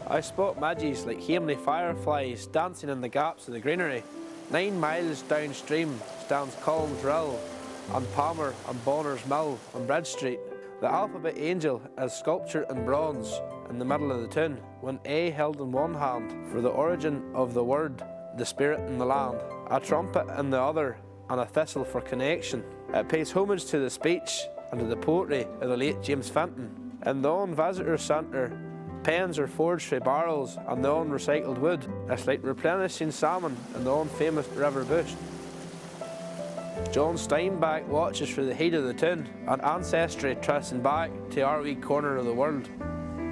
I spot midges like hamely fireflies dancing in the gaps of the greenery. 9 miles downstream stands Colm's Rill, and Palmer and Bonner's Mill on Bridge Street. The alphabet angel is sculptured in bronze in the middle of the tune, one A held in one hand for the origin of the word, the spirit in the land, a trumpet in the other, and a thistle for connection. It pays homage to the speech and to the poetry of the late James Fenton. In the own visitor centre, pens are forged from barrels and the own recycled wood. It's like replenishing salmon in the own famous river bush. John Steinbeck watches for the heat of the tune, and ancestry tracing back to our wee corner of the world.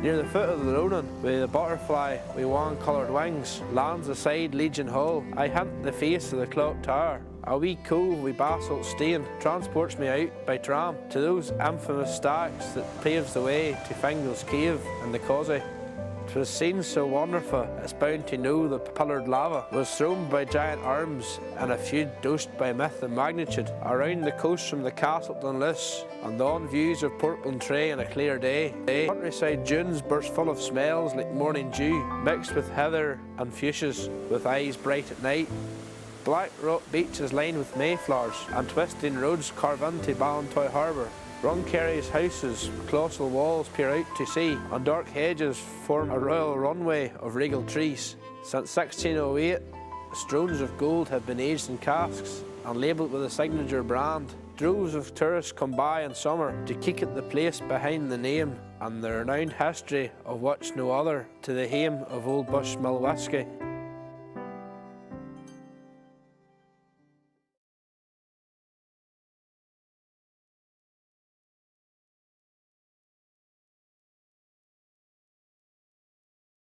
Near the foot of the Ronan, with the butterfly with wan-coloured wings, lands aside Legion Hall. I hint the face of the clock tower. A wee cove with basalt stain transports me out by tram to those infamous stacks that paves the way to Fingal's Cave and the Causey. 'Twas seen so wonderful, it's bound to know the pillared lava was thrown by giant arms in a feud dosed by myth and magnitude around the coast from the castle to Dunluce, and on views of Portland Tray on a clear day. Countryside dunes burst full of smells like morning dew, mixed with heather and fuchsias, with eyes bright at night. Black rock beach is lined with mayflowers, and twisting roads carve into Ballantoy Harbour. Runkerry's houses, colossal walls peer out to sea, and dark hedges form a royal runway of regal trees. Since 1608, stones of gold have been aged in casks and labelled with a signature brand. Droves of tourists come by in summer to kick at the place behind the name and the renowned history of which no other to the hame of Old Bushmill whisky.